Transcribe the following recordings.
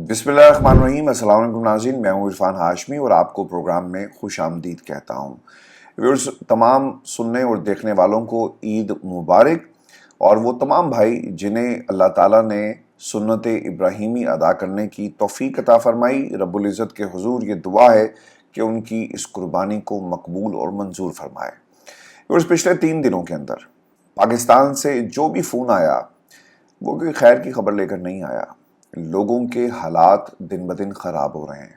بسم اللہ الرحمن الرحیم۔ السلام علیکم ناظرین، میں ہوں عرفان ہاشمی اور آپ کو پروگرام میں خوش آمدید کہتا ہوں۔ ویورز، تمام سننے اور دیکھنے والوں کو عید مبارک، اور وہ تمام بھائی جنہیں اللہ تعالیٰ نے سنت ابراہیمی ادا کرنے کی توفیق عطا فرمائی، رب العزت کے حضور یہ دعا ہے کہ ان کی اس قربانی کو مقبول اور منظور فرمائے۔ ویورز، پچھلے 3 دنوں کے اندر پاکستان سے جو بھی فون آیا وہ کوئی خیر کی خبر لے کر نہیں آیا۔ لوگوں کے حالات دن بدن خراب ہو رہے ہیں،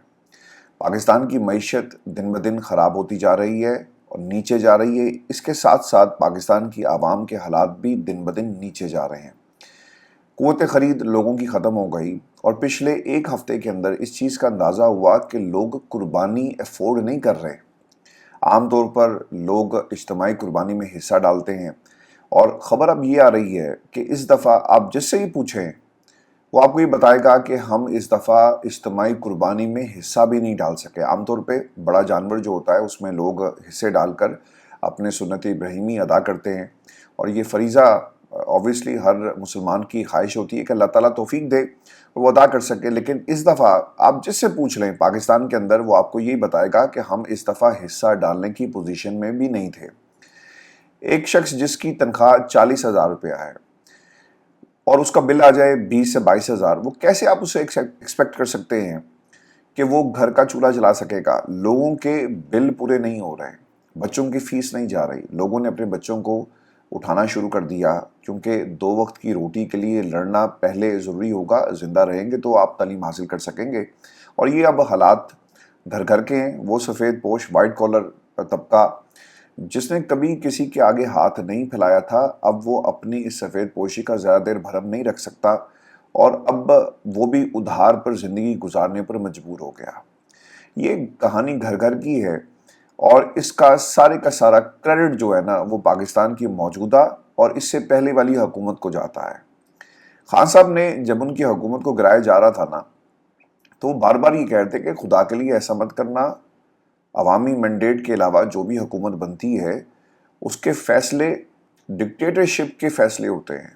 پاکستان کی معیشت دن بدن خراب ہوتی جا رہی ہے اور نیچے جا رہی ہے۔ اس کے ساتھ ساتھ پاکستان کی عوام کے حالات بھی دن بدن نیچے جا رہے ہیں۔ قوت خرید لوگوں کی ختم ہو گئی، اور پچھلے 1 ہفتے کے اندر اس چیز کا اندازہ ہوا کہ لوگ قربانی افورڈ نہیں کر رہے۔ عام طور پر لوگ اجتماعی قربانی میں حصہ ڈالتے ہیں، اور خبر اب یہ آ رہی ہے کہ اس دفعہ آپ جس سے ہی پوچھیں وہ آپ کو یہ بتائے گا کہ ہم اس دفعہ اجتماعی قربانی میں حصہ بھی نہیں ڈال سکے۔ عام طور پہ بڑا جانور جو ہوتا ہے اس میں لوگ حصے ڈال کر اپنے سنت ابراہیمی ادا کرتے ہیں، اور یہ فریضہ اوبویسلی ہر مسلمان کی خواہش ہوتی ہے کہ اللہ تعالیٰ توفیق دے اور وہ ادا کر سکے۔ لیکن اس دفعہ آپ جس سے پوچھ لیں پاکستان کے اندر، وہ آپ کو یہی بتائے گا کہ ہم اس دفعہ حصہ ڈالنے کی پوزیشن میں بھی نہیں تھے۔ ایک شخص جس کی تنخواہ 40,000 روپیہ ہے اور اس کا بل آ جائے 20 سے 22,000، وہ کیسے آپ اسے ایکسپیکٹ کر سکتے ہیں کہ وہ گھر کا چولہا جلا سکے گا؟ لوگوں کے بل پورے نہیں ہو رہے، بچوں کی فیس نہیں جا رہی، لوگوں نے اپنے بچوں کو اٹھانا شروع کر دیا، کیونکہ 2 وقت کی روٹی کے لیے لڑنا پہلے ضروری ہوگا۔ زندہ رہیں گے تو آپ تعلیم حاصل کر سکیں گے، اور یہ اب حالات گھر گھر کے ہیں۔ وہ سفید پوش وائٹ کالر طبقہ جس نے کبھی کسی کے آگے ہاتھ نہیں پھیلایا تھا، اب وہ اپنی اس سفید پوشی کا زیادہ دیر بھرم نہیں رکھ سکتا، اور اب وہ بھی ادھار پر زندگی گزارنے پر مجبور ہو گیا۔ یہ کہانی گھر گھر کی ہے، اور اس کا سارا کریڈٹ جو ہے نا وہ پاکستان کی موجودہ اور اس سے پہلے والی حکومت کو جاتا ہے۔ خان صاحب نے جب ان کی حکومت کو گرایا جا رہا تھا نا، تو وہ بار بار یہ کہتے کہ خدا کے لیے ایسا مت کرنا، عوامی مینڈیٹ کے علاوہ جو بھی حکومت بنتی ہے اس کے فیصلے ڈکٹیٹرشپ کے فیصلے ہوتے ہیں۔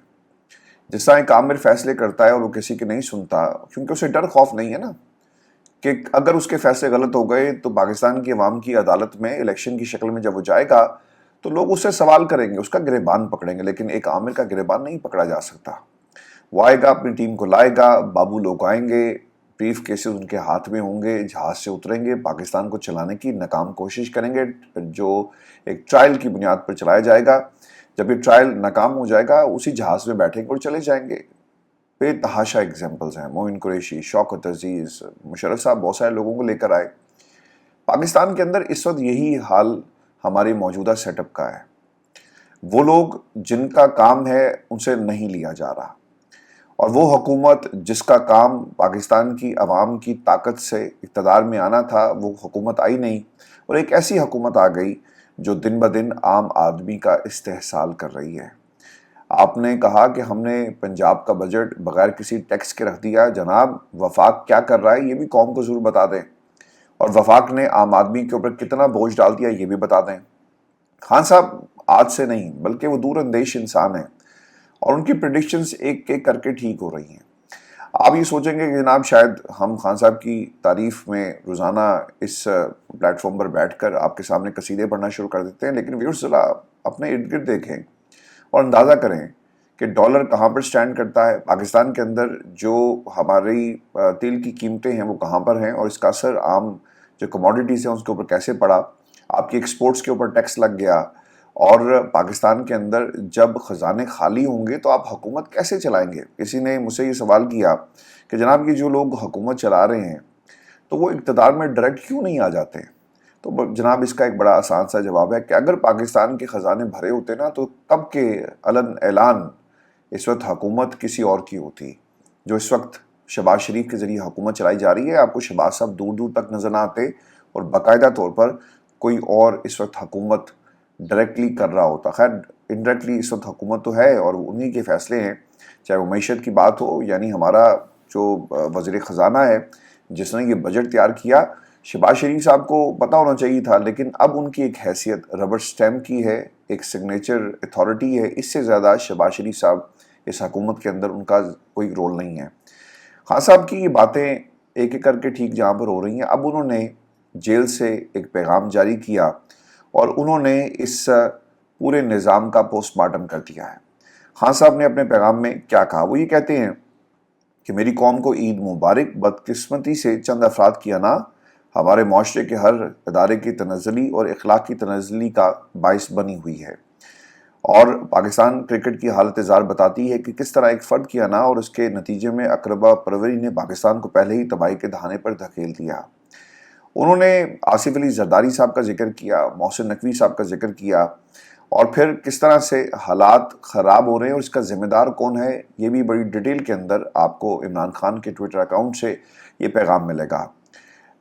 جس طرح ایک عامر فیصلے کرتا ہے اور وہ کسی کے نہیں سنتا، کیونکہ اسے ڈر خوف نہیں ہے نا کہ اگر اس کے فیصلے غلط ہو گئے تو پاکستان کی عوام کی عدالت میں الیکشن کی شکل میں جب وہ جائے گا تو لوگ اس سے سوال کریں گے، اس کا گریبان پکڑیں گے۔ لیکن ایک عامر کا گریبان نہیں پکڑا جا سکتا۔ وہ آئے گا، اپنی ٹیم کو لائے گا، بابو لوگ آئیں گے، بریف کیسز ان کے ہاتھ میں ہوں گے، جہاز سے اتریں گے، پاکستان کو چلانے کی ناکام کوشش کریں گے، جو ایک ٹرائل کی بنیاد پر چلایا جائے گا۔ جب یہ ٹرائل ناکام ہو جائے گا، اسی جہاز میں بیٹھیں گے اور چلے جائیں گے۔ بے تحاشا ایگزامپلز ہیں، موین قریشی، شوکت عزیز، مشرف صاحب بہت سارے لوگوں کو لے کر آئے۔ پاکستان کے اندر اس وقت یہی حال ہماری موجودہ سیٹ اپ کا ہے۔ وہ لوگ جن کا کام ہے ان سے نہیں لیا جا رہا، اور وہ حکومت جس کا کام پاکستان کی عوام کی طاقت سے اقتدار میں آنا تھا، وہ حکومت آئی نہیں، اور ایک ایسی حکومت آ گئی جو دن بدن عام آدمی کا استحصال کر رہی ہے۔ آپ نے کہا کہ ہم نے پنجاب کا بجٹ بغیر کسی ٹیکس کے رکھ دیا۔ جناب، وفاق کیا کر رہا ہے یہ بھی قوم کو ضرور بتا دیں، اور وفاق نے عام آدمی کے اوپر کتنا بوجھ ڈال دیا یہ بھی بتا دیں۔ خان صاحب آج سے نہیں بلکہ وہ دور اندیش انسان ہیں، اور ان کی پریڈکشنز ایک ایک کر کے ٹھیک ہو رہی ہیں۔ آپ یہ سوچیں گے کہ جناب شاید ہم خان صاحب کی تعریف میں روزانہ اس پلیٹ فارم پر بیٹھ کر آپ کے سامنے قصیدے پڑھنا شروع کر دیتے ہیں، لیکن ویورز ذرا اپنے ارد گرد دیکھیں اور اندازہ کریں کہ ڈالر کہاں پر سٹینڈ کرتا ہے۔ پاکستان کے اندر جو ہماری تیل کی قیمتیں ہیں وہ کہاں پر ہیں، اور اس کا اثر عام جو کموڈیٹیز ہیں اس کے اوپر کیسے پڑا۔ آپ کی ایکسپورٹس کے اوپر ٹیکس لگ گیا، اور پاکستان کے اندر جب خزانے خالی ہوں گے تو آپ حکومت کیسے چلائیں گے؟ کسی نے مجھ سے یہ سوال کیا کہ جناب یہ جو لوگ حکومت چلا رہے ہیں تو وہ اقتدار میں ڈائریکٹ کیوں نہیں آ جاتے؟ تو جناب اس کا ایک بڑا آسان سا جواب ہے کہ اگر پاکستان کے خزانے بھرے ہوتے نا تو کب کے علن اعلان اس وقت حکومت کسی اور کی ہوتی۔ جو اس وقت شہباز شریف کے ذریعے حکومت چلائی جا رہی ہے، آپ کو شہباز صاحب دور دور تک نظر نہ آتے، اور باقاعدہ طور پر کوئی اور اس وقت حکومت ڈائریکٹلی کر رہا ہوتا۔ خیر انڈائریکٹلی اس وقت حکومت تو ہے، اور انہی کے فیصلے ہیں، چاہے وہ معیشت کی بات ہو، یعنی ہمارا جو وزیر خزانہ ہے جس نے یہ بجٹ تیار کیا، شہباز شریف صاحب کو پتہ ہونا چاہیے تھا، لیکن اب ان کی ایک حیثیت ربر سٹیمپ کی ہے، ایک سگنیچر اتھارٹی ہے۔ اس سے زیادہ شہباز شریف صاحب اس حکومت کے اندر ان کا کوئی رول نہیں ہے۔ خان صاحب کی یہ باتیں ایک ایک کر کے ٹھیک جہاں پر ہو رہی ہیں، اب انہوں نے جیل سے ایک پیغام جاری کیا اور انہوں نے اس پورے نظام کا پوسٹ مارٹم کر دیا ہے۔ خان صاحب نے اپنے پیغام میں کیا کہا؟ وہ یہ کہتے ہیں کہ میری قوم کو عید مبارک۔ بدقسمتی سے چند افراد کی انا ہمارے معاشرے کے ہر ادارے کی تنزلی اور اخلاق کی تنزلی کا باعث بنی ہوئی ہے، اور پاکستان کرکٹ کی حالت زار بتاتی ہے کہ کس طرح ایک فرد کی انا اور اس کے نتیجے میں اقربا پروری نے پاکستان کو پہلے ہی تباہی کے دہانے پر دھکیل دیا۔ انہوں نے آصف علی زرداری صاحب کا ذکر کیا، محسن نقوی صاحب کا ذکر کیا، اور پھر کس طرح سے حالات خراب ہو رہے ہیں اور اس کا ذمہ دار کون ہے یہ بھی بڑی ڈیٹیل کے اندر آپ کو عمران خان کے ٹویٹر اکاؤنٹ سے یہ پیغام ملے گا۔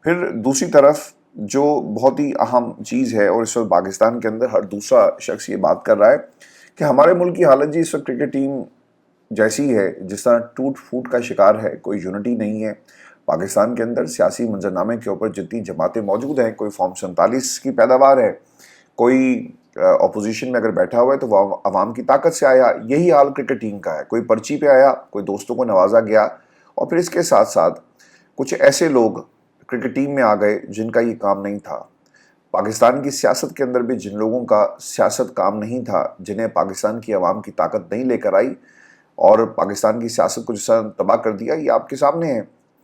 پھر دوسری طرف جو بہت ہی اہم چیز ہے، اور اس وقت پاکستان کے اندر ہر دوسرا شخص یہ بات کر رہا ہے کہ ہمارے ملک کی حالت جی اس وقت کرکٹ ٹیم جیسی ہے جس طرح ٹوٹ پھوٹ کا شکار ہے، کوئی یونٹی نہیں ہے پاکستان کے اندر۔ سیاسی منظرنامے کے اوپر جتنی جماعتیں موجود ہیں، کوئی فارم 47 کی پیداوار ہے، کوئی اپوزیشن میں اگر بیٹھا ہوا ہے تو وہ عوام کی طاقت سے آیا۔ یہی حال کرکٹ ٹیم کا ہے، کوئی پرچی پہ آیا، کوئی دوستوں کو نوازا گیا، اور پھر اس کے ساتھ ساتھ کچھ ایسے لوگ کرکٹ ٹیم میں آ گئے جن کا یہ کام نہیں تھا۔ پاکستان کی سیاست کے اندر بھی جن لوگوں کا سیاست کام نہیں تھا، جنہیں پاکستان کی عوام کی طاقت نہیں لے کر آئی اور پاکستان کی سیاست کو جس طرح تباہ کر دیا، یہ آپ کے سامنے ہے۔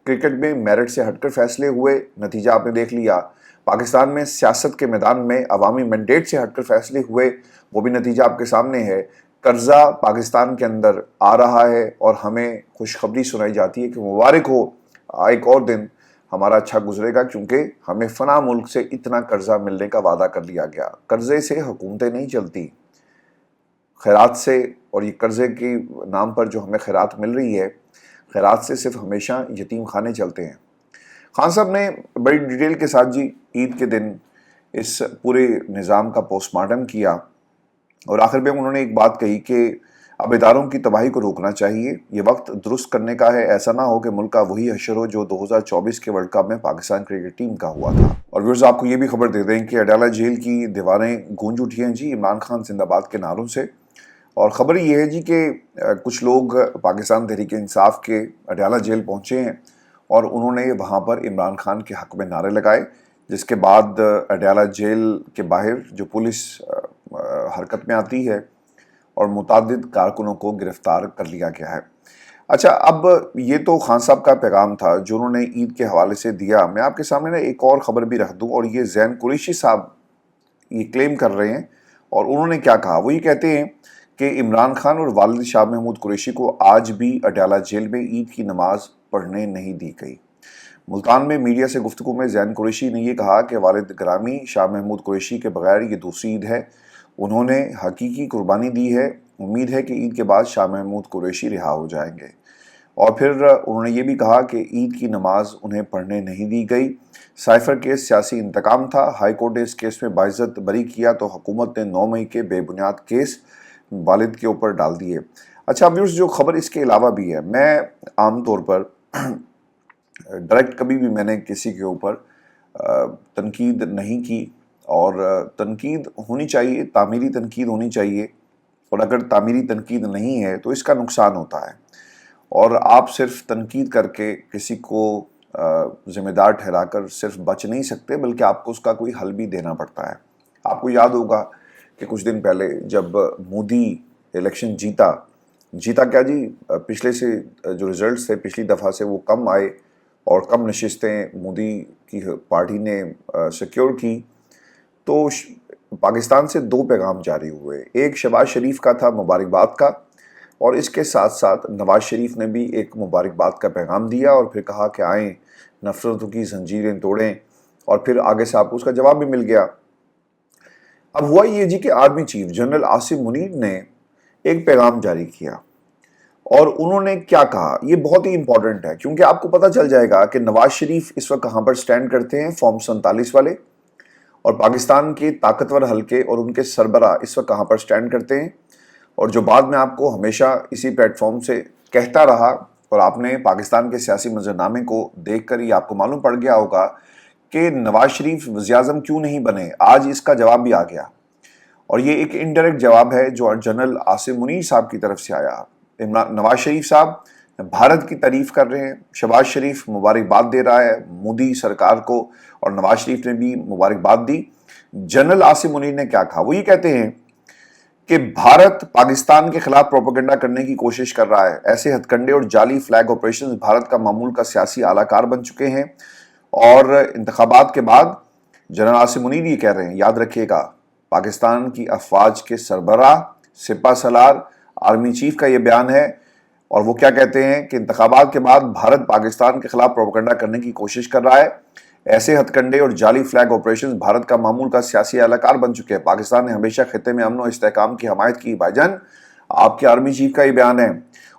کرکٹ میں میرٹ سے ہٹ کر فیصلے ہوئے، نتیجہ آپ نے دیکھ لیا۔ پاکستان میں سیاست کے میدان میں عوامی مینڈیٹ سے ہٹ کر فیصلے ہوئے، وہ بھی نتیجہ آپ کے سامنے ہے۔ قرضہ پاکستان کے اندر آ رہا ہے اور ہمیں خوشخبری سنائی جاتی ہے کہ مبارک ہو، ایک اور دن ہمارا اچھا گزرے گا، کیونکہ ہمیں فنا ملک سے اتنا قرضہ ملنے کا وعدہ کر لیا گیا۔ قرضے سے حکومتیں نہیں چلتی، خیرات سے، اور یہ قرضے کے نام پر جو ہمیں خیرات مل رہی ہے، خیرات سے صرف ہمیشہ یتیم خانے چلتے ہیں۔ خان صاحب نے بڑی ڈیٹیل کے ساتھ جی عید کے دن اس پورے نظام کا پوسٹ مارٹم کیا، اور آخر میں انہوں نے ایک بات کہی کہ اب اداروں کی تباہی کو روکنا چاہیے، یہ وقت درست کرنے کا ہے، ایسا نہ ہو کہ ملک کا وہی حشر ہو جو 2024 کے ورلڈ کپ میں پاکستان کرکٹ ٹیم کا ہوا تھا۔ اور ویورز آپ کو یہ بھی خبر دے دیں کہ اڈیالہ جیل کی دیواریں گونج اٹھی ہیں جی عمران خان زندہ باد کے نعروں سے، اور خبر یہ ہے جی کہ کچھ لوگ پاکستان تحریک انصاف کے اڈیالہ جیل پہنچے ہیں اور انہوں نے وہاں پر عمران خان کے حق میں نعرے لگائے، جس کے بعد اڈیالہ جیل کے باہر جو پولیس حرکت میں آتی ہے اور متعدد کارکنوں کو گرفتار کر لیا گیا ہے۔ اچھا، اب یہ تو خان صاحب کا پیغام تھا جو انہوں نے عید کے حوالے سے دیا۔ میں آپ کے سامنے نا ایک اور خبر بھی رکھ دوں، اور یہ زین قریشی صاحب یہ کلیم کر رہے ہیں، اور انہوں نے کیا کہا؟ وہ یہ کہتے ہیں کہ عمران خان اور والد شاہ محمود قریشی کو آج بھی اڈیالہ جیل میں عید کی نماز پڑھنے نہیں دی گئی۔ ملتان میں میڈیا سے گفتگو میں زین قریشی نے یہ کہا کہ والد گرامی شاہ محمود قریشی کے بغیر یہ دوسری عید ہے، انہوں نے حقیقی قربانی دی ہے، امید ہے کہ عید کے بعد شاہ محمود قریشی رہا ہو جائیں گے۔ اور پھر انہوں نے یہ بھی کہا کہ عید کی نماز انہیں پڑھنے نہیں دی گئی، سائفر کیس سیاسی انتقام تھا، ہائی کورٹ نے اس کیس میں باعزت بری کیا تو حکومت نے 9 مئی کے بے بنیاد کیس والد کے اوپر ڈال دیے۔ اچھا ویورز، جو خبر اس کے علاوہ بھی ہے، میں عام طور پر ڈائریکٹ کبھی بھی میں نے کسی کے اوپر تنقید نہیں کی، اور تنقید ہونی چاہیے، تعمیری تنقید ہونی چاہیے، اور اگر تعمیری تنقید نہیں ہے تو اس کا نقصان ہوتا ہے، اور آپ صرف تنقید کر کے کسی کو ذمہ دار ٹھہرا کر صرف بچ نہیں سکتے، بلکہ آپ کو اس کا کوئی حل بھی دینا پڑتا ہے۔ آپ کو یاد ہوگا کہ کچھ دن پہلے جب مودی الیکشن جیتا کیا جی، پچھلے سے جو ریزلٹس تھے پچھلی دفعہ سے وہ کم آئے اور کم نشستیں مودی کی پارٹی نے سیکیور کی، تو پاکستان سے 2 پیغام جاری ہوئے۔ ایک شہباز شریف کا تھا مبارکباد کا، اور اس کے ساتھ ساتھ نواز شریف نے بھی ایک مبارکباد کا پیغام دیا اور پھر کہا کہ آئیں نفرتوں کی زنجیریں توڑیں، اور پھر آگے سے آپ کو اس کا جواب بھی مل گیا۔ اب ہوا یہ جی کہ army chief general Asim Munir نے ایک پیغام جاری کیا، اور انہوں نے کیا کہا؟ یہ بہت ہی امپورٹنٹ ہے، کیونکہ آپ کو پتہ چل جائے گا کہ نواز شریف اس وقت کہاں پر سٹینڈ کرتے ہیں، فارم 47 والے، اور پاکستان کے طاقتور حلقے اور ان کے سربراہ اس وقت کہاں پر سٹینڈ کرتے ہیں، اور جو بات میں آپ کو ہمیشہ اسی پلیٹ فارم سے کہتا رہا، اور آپ نے پاکستان کے سیاسی منظرنامے کو دیکھ کر ہی آپ کو معلوم پڑ گیا ہوگا کہ نواز شریف وزیر اعظم کیوں نہیں بنے، آج اس کا جواب بھی آ گیا، اور یہ ایک انڈائریکٹ جواب ہے جو جنرل آصم منیر صاحب کی طرف سے آیا۔ نواز شریف صاحب بھارت کی تعریف کر رہے ہیں. شہباز شریف مبارکباد دے رہا ہے مودی سرکار کو اور نواز شریف نے بھی مبارکباد دی. جنرل عاصم منیر نے کیا کہا؟ وہ یہ کہتے ہیں کہ بھارت پاکستان کے خلاف پروپیگنڈا کرنے کی کوشش کر رہا ہے. ایسے ہتھ کنڈے اور جعلی فلیگ آپریشن بھارت کا معمول کا سیاسی اعلی کار بن چکے ہیں. اور انتخابات کے بعد جنرل عاصم منیر یہ کہہ رہے ہیں، یاد رکھیے گا پاکستان کی افواج کے سربراہ سپہ سالار آرمی چیف کا یہ بیان ہے. اور وہ کیا کہتے ہیں کہ انتخابات کے بعد بھارت پاکستان کے خلاف پروپیگنڈا کرنے کی کوشش کر رہا ہے. ایسے ہتھ کنڈے اور جعلی فلیگ آپریشن بھارت کا معمول کا سیاسی اعلی کار بن چکے ہیں. پاکستان نے ہمیشہ خطے میں امن و استحکام کی حمایت کی. بھائی جان، آپ کے آرمی چیف کا یہ بیان ہے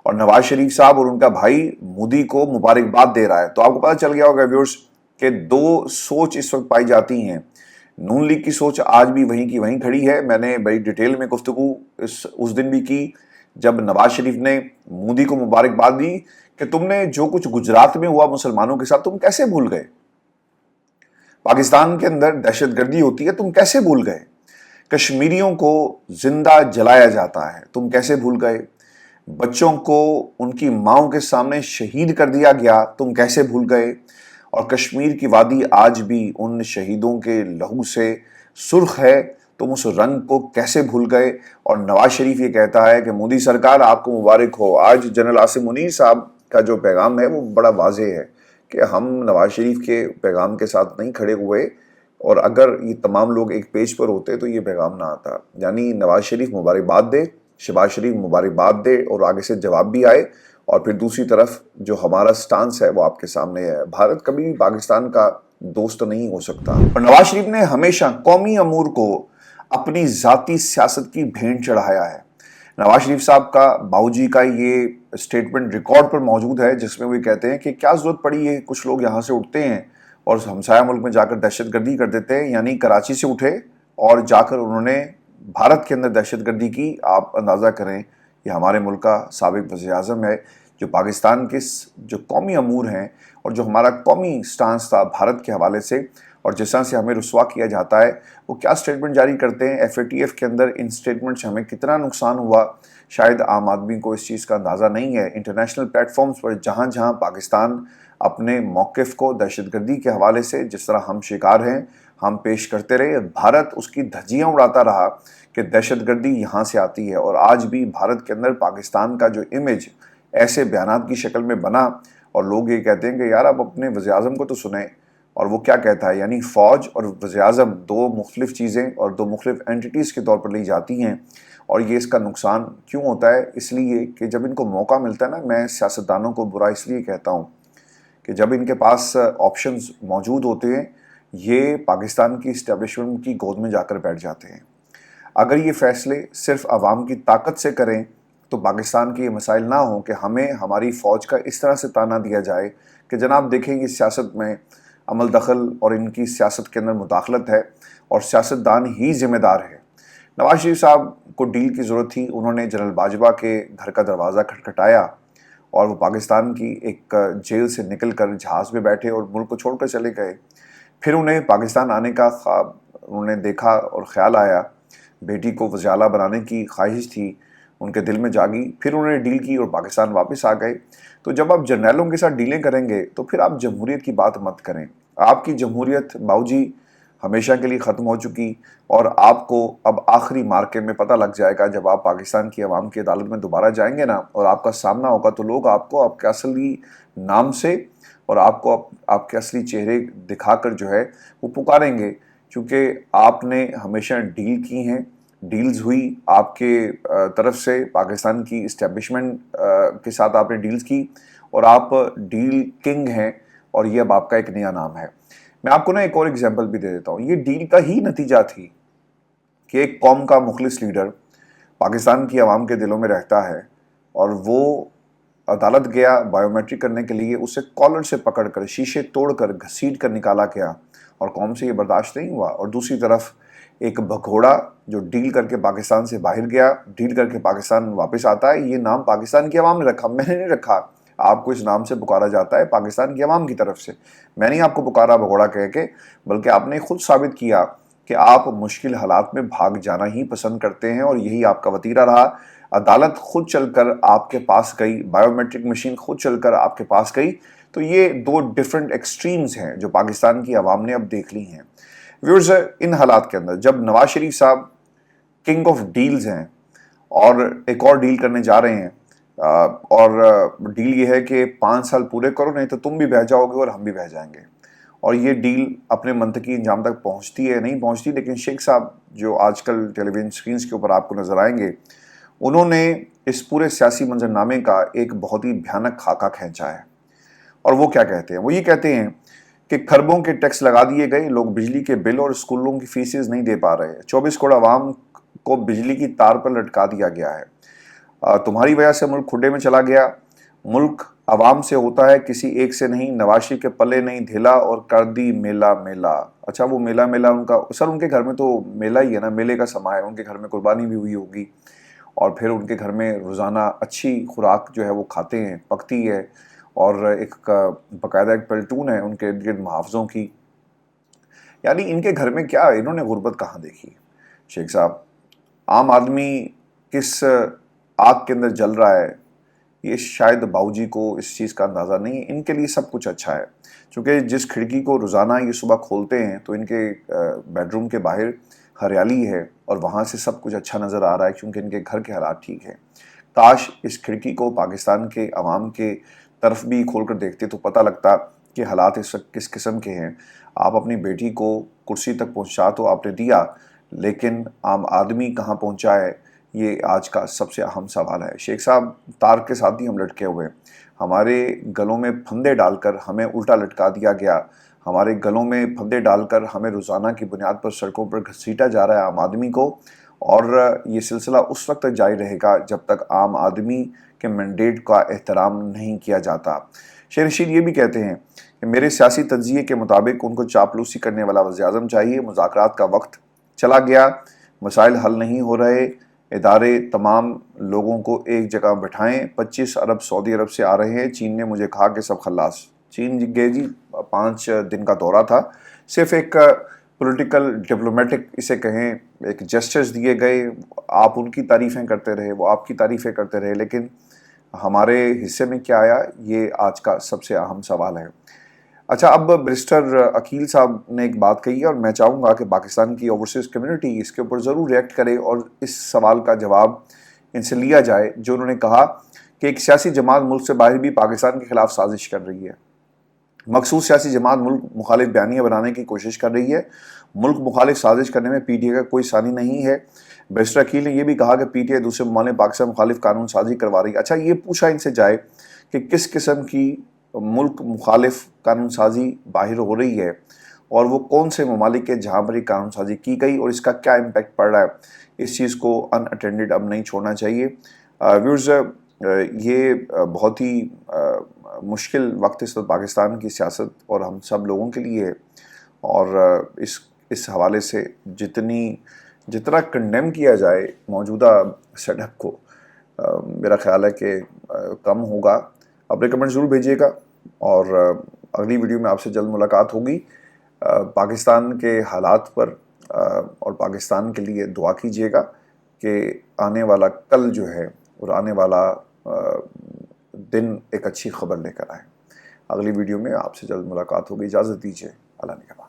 اور نواز شریف صاحب اور ان کا بھائی مودی کو مبارکباد دے رہا ہے. تو آپ کو پتہ چل گیا ہوگا ویورز کہ دو سوچ اس وقت پائی جاتی ہیں. نون لیگ کی سوچ آج بھی وہیں کی وہیں کھڑی ہے. میں نے بڑی ڈیٹیل میں گفتگو اس دن بھی کی جب نواز شریف نے مودی کو مبارکباد دی کہ تم نے جو کچھ گجرات میں ہوا مسلمانوں کے ساتھ تم کیسے بھول گئے؟ پاکستان کے اندر دہشت گردی ہوتی ہے، تم کیسے بھول گئے؟ کشمیریوں کو زندہ جلایا جاتا ہے، تم کیسے بھول گئے؟ بچوں کو ان کی ماؤں کے سامنے شہید کر دیا گیا، تم کیسے بھول گئے؟ اور کشمیر کی وادی آج بھی ان شہیدوں کے لہو سے سرخ ہے، تم اس رنگ کو کیسے بھول گئے؟ اور نواز شریف یہ کہتا ہے کہ مودی سرکار آپ کو مبارک ہو. آج جنرل عاصم منیر صاحب کا جو پیغام ہے وہ بڑا واضح ہے کہ ہم نواز شریف کے پیغام کے ساتھ نہیں کھڑے ہوئے، اور اگر یہ تمام لوگ ایک پیج پر ہوتے تو یہ پیغام نہ آتا. یعنی نواز شریف مبارکباد دے، شہباز شریف مبارکباد دے اور آگے سے جواب بھی آئے، اور پھر دوسری طرف جو ہمارا سٹانس ہے وہ آپ کے سامنے ہے. بھارت کبھی بھی پاکستان کا دوست نہیں ہو سکتا. اور نواز شریف نے ہمیشہ قومی امور کو اپنی ذاتی سیاست کی بھینٹ چڑھایا ہے. نواز شریف صاحب کا باؤجی کا یہ سٹیٹمنٹ ریکارڈ پر موجود ہے جس میں وہ کہتے ہیں کہ کیا ضرورت پڑی ہے، کچھ لوگ یہاں سے اٹھتے ہیں اور ہمسایہ ملک میں جا کر دہشت گردی کر دیتے ہیں. یعنی کراچی سے اٹھے اور جا کر انہوں نے بھارت کے اندر دہشت گردی کی. آپ اندازہ کریں یہ ہمارے ملک کا سابق وزیر اعظم ہے جو پاکستان کے جو قومی امور ہیں اور جو ہمارا قومی سٹانس تھا بھارت کے حوالے سے اور جس طرح سے ہمیں رسوا کیا جاتا ہے، وہ کیا سٹیٹمنٹ جاری کرتے ہیں. ایف اے ٹی ایف کے اندر ان سٹیٹمنٹ سے ہمیں کتنا نقصان ہوا شاید عام آدمی کو اس چیز کا اندازہ نہیں ہے. انٹرنیشنل پلیٹ فارمز پر جہاں جہاں پاکستان اپنے موقف کو دہشت گردی کے حوالے سے جس طرح ہم شکار ہیں ہم پیش کرتے رہے، بھارت اس کی دھجیاں اڑاتا رہا کہ دہشت گردی یہاں سے آتی ہے. اور آج بھی بھارت کے اندر پاکستان کا جو امیج ایسے بیانات کی شکل میں بنا، اور لوگ یہ کہتے ہیں کہ یار آپ اپنے وزیر اعظم کو تو سنیں. اور وہ کیا کہتا ہے؟ یعنی فوج اور وزیر اعظم دو مختلف چیزیں اور دو مختلف اینٹیٹیز کے طور پر لی جاتی ہیں. اور یہ اس کا نقصان کیوں ہوتا ہے؟ اس لیے کہ جب ان کو موقع ملتا ہے نا، میں سیاستدانوں کو برا اس لیے کہتا ہوں کہ جب ان کے پاس آپشنز موجود ہوتے ہیں یہ پاکستان کی اسٹیبلشمنٹ کی گود میں جا کر بیٹھ جاتے ہیں. اگر یہ فیصلے صرف عوام کی طاقت سے کریں تو پاکستان کے یہ مسائل نہ ہوں کہ ہمیں ہماری فوج کا اس طرح سے تانا دیا جائے کہ جناب دیکھیں یہ سیاست میں عمل دخل اور ان کی سیاست کے اندر مداخلت ہے اور سیاستدان ہی ذمہ دار ہے. نواز شریف صاحب کو ڈیل کی ضرورت تھی. انہوں نے جنرل باجوہ کے گھر کا دروازہ کھٹکھٹایا اور وہ پاکستان کی ایک جیل سے نکل کر جہاز میں بیٹھے اور ملک کو چھوڑ کر چلے گئے. پھر انہیں پاکستان آنے کا خواب انہوں نے دیکھا اور خیال آیا، بیٹی کو وزیر اعلیٰ بنانے کی خواہش تھی ان کے دل میں جاگی. پھر انہوں نے ڈیل کی اور پاکستان واپس آ گئے. تو جب آپ جرنیلوں کے ساتھ ڈیلیں کریں گے تو پھر آپ جمہوریت کی بات مت کریں. آپ کی جمہوریت باؤجی ہمیشہ کے لیے ختم ہو چکی، اور آپ کو اب آخری مارکے میں پتہ لگ جائے گا جب آپ پاکستان کی عوام کی عدالت میں دوبارہ جائیں گے نا اور آپ کا سامنا ہوگا تو لوگ آپ کو آپ کے اصلی نام سے اور آپ کو آپ کے اصلی چہرے دکھا کر جو ہے وہ پکاریں گے، کیونکہ آپ نے ہمیشہ ڈیل کی ہیں. ڈیلز ہوئی آپ کے طرف سے پاکستان کی اسٹیبلشمنٹ کے ساتھ آپ نے ڈیلز کی اور آپ ڈیل کنگ ہیں، اور یہ اب آپ کا ایک نیا نام ہے. میں آپ کو نا ایک اور ایگزامپل بھی دے دیتا ہوں. یہ ڈیل کا ہی نتیجہ تھی کہ ایک قوم کا مخلص لیڈر پاکستان کی عوام کے دلوں میں رہتا ہے اور وہ عدالت گیا بائیو میٹرک کرنے کے لیے، اسے کالر سے پکڑ کر شیشے توڑ کر گھسیٹ کر نکالا گیا اور قوم سے یہ برداشت نہیں ہوا. اور دوسری طرف ایک بھگوڑا جو ڈیل کر کے پاکستان سے باہر گیا، ڈیل کر کے پاکستان واپس آتا ہے. یہ نام پاکستان کی عوام نے رکھا، میں نے نہیں رکھا. آپ کو اس نام سے پکارا جاتا ہے پاکستان کی عوام کی طرف سے. میں نہیں آپ کو پکارا بھگوڑا کہہ کے، بلکہ آپ نے خود ثابت کیا کہ آپ مشکل حالات میں بھاگ جانا ہی پسند کرتے ہیں اور یہی آپ کا وتیرہ رہا. عدالت خود چل کر آپ کے پاس گئی، بائیومیٹرک مشین خود چل کر آپ کے پاس گئی، تو یہ دو ڈیفرنٹ ایکسٹریمز ہیں جو پاکستان کی عوام نے اب دیکھ لی ہیں۔ ویورز، ان حالات کے اندر جب نواز شریف صاحب کنگ آف ڈیلز ہیں اور ایک اور ڈیل کرنے جا رہے ہیں، اور ڈیل یہ ہے کہ 5 سال پورے کرو، نہیں تو تم بھی بہہ جاؤ گے اور ہم بھی بہہ جائیں گے، اور یہ ڈیل اپنے منطقی انجام تک پہنچتی ہے نہیں پہنچتی، لیکن شیخ صاحب جو آج کل ٹیلی ویژن اسکرینس کے اوپر آپ کو نظر آئیں گے، انہوں نے اس پورے سیاسی منظرنامے کا ایک بہت ہی بھیانک خاکہ کھینچا ہے۔ اور وہ کیا کہتے ہیں؟ وہ یہ کہتے ہیں کہ کھربوں کے ٹیکس لگا دیے گئے، لوگ بجلی کے بل اور اسکولوں کی فیسز نہیں دے پا رہے، 24 کروڑ عوام کو بجلی کی تار پر لٹکا دیا گیا ہے، تمہاری وجہ سے ملک کھڈے میں چلا گیا، ملک عوام سے ہوتا ہے کسی ایک سے نہیں، نواز شریف کے پلے نہیں دھیلا اور کر دی میلہ میلہ۔ اچھا، وہ میلہ میلہ ان کا سر، ان کے گھر میں تو میلہ ہی ہے نا، میلے کا سما ہے، ان کے گھر میں قربانی بھی ہوئی ہوگی، اور پھر ان کے گھر میں روزانہ اچھی خوراک جو ہے وہ کھاتے ہیں، پکتی ہے، اور ایک باقاعدہ ایک پلٹون ہے ان کے ارد گرد محافظوں کی۔ یعنی ان کے گھر میں کیا، انہوں نے غربت کہاں دیکھی شیخ صاحب؟ عام آدمی کس آگ کے اندر جل رہا ہے، یہ شاید باؤ جی کو اس چیز کا اندازہ نہیں ہے۔ ان کے لیے سب کچھ اچھا ہے، چونکہ جس کھڑکی کو روزانہ یہ صبح کھولتے ہیں تو ان کے بیڈ روم کے باہر ہریالی ہے، اور وہاں سے سب کچھ اچھا نظر آ رہا ہے، کیونکہ ان کے گھر کے حالات ٹھیک ہیں۔ کاش اس کھڑکی کو پاکستان کے عوام کے طرف بھی کھول کر دیکھتے تو پتہ لگتا کہ حالات اس وقت کس قسم کے ہیں۔ آپ اپنی بیٹی کو کرسی تک پہنچا تو آپ نے دیا، لیکن عام آدمی کہاں پہنچا ہے، یہ آج کا سب سے اہم سوال ہے۔ شیخ صاحب، تار کے ساتھ ہی ہم لٹکے ہوئے، ہمارے گلوں میں پھندے ڈال کر ہمیں الٹا لٹکا دیا گیا، ہمارے گلوں میں پھندے ڈال کر ہمیں روزانہ کی بنیاد پر سڑکوں پر گھسیٹا جا رہا ہے عام آدمی کو، اور یہ سلسلہ اس وقت تک جاری رہے گا جب تک عام آدمی کے مینڈیٹ کا احترام نہیں کیا جاتا۔ شیر رشید یہ بھی کہتے ہیں کہ میرے سیاسی تجزیے کے مطابق ان کو چاپلوسی کرنے والا وزیر اعظم چاہیے، مذاکرات کا وقت چلا گیا، مسائل حل نہیں ہو رہے، ادارے تمام لوگوں کو ایک جگہ بٹھائیں، 25 ارب سعودی عرب سے آ رہے ہیں، چین نے مجھے کہا کہ سب خلاص۔ چین گئے جی، 5 دن کا دورہ تھا، صرف ایک پولیٹیکل ڈپلومیٹک اسے کہیں ایک جسچرز دیے گئے، آپ ان کی تعریفیں کرتے رہے، وہ آپ کی تعریفیں کرتے رہے، لیکن ہمارے حصے میں کیا آیا، یہ آج کا سب سے اہم سوال ہے۔ اچھا، اب برسٹر عقیل صاحب نے ایک بات کہی ہے، اور میں چاہوں گا کہ پاکستان کی اوورسیز کمیونٹی اس کے اوپر ضرور ریئیکٹ کرے اور اس سوال کا جواب ان سے لیا جائے، جو انہوں نے کہا کہ ایک سیاسی جماعت ملک سے باہر بھی پاکستان کے خلاف سازش کر رہی ہے، مخصوص سیاسی جماعت ملک مخالف بیانیہ بنانے کی کوشش کر رہی ہے، ملک مخالف سازش کرنے میں پی ٹی آئی کا کوئی ثانی نہیں ہے۔ برسٹر عقیل نے یہ بھی کہا کہ پی ٹی آئی دوسرے ممالک پاکستان مخالف قانون سازی کروا رہی ہے۔ اچھا، یہ پوچھا ان سے جائے کہ کس قسم کی ملک مخالف قانون سازی باہر ہو رہی ہے، اور وہ کون سے ممالک کے جہاں پر یہ قانون سازی کی گئی، اور اس کا کیا امپیکٹ پڑ رہا ہے، اس چیز کو ان اٹینڈڈ اب نہیں چھوڑنا چاہیے۔ ویورز، یہ بہت ہی مشکل وقت اس وقت پاکستان کی سیاست اور ہم سب لوگوں کے لیے ہے، اور اس حوالے سے جتنا کنڈیم کیا جائے موجودہ سیٹ اپ کو، میرا خیال ہے کہ کم ہوگا۔ اپنے کمنٹ ضرور بھیجیے گا، اور اگلی ویڈیو میں آپ سے جلد ملاقات ہوگی۔ پاکستان کے حالات پر اور پاکستان کے لیے دعا کیجیے گا کہ آنے والا کل جو ہے اور آنے والا دن ایک اچھی خبر لے کر آئے۔ اگلی ویڈیو میں آپ سے جلد ملاقات ہوگی، اجازت دیجیے، اللہ نگہبان۔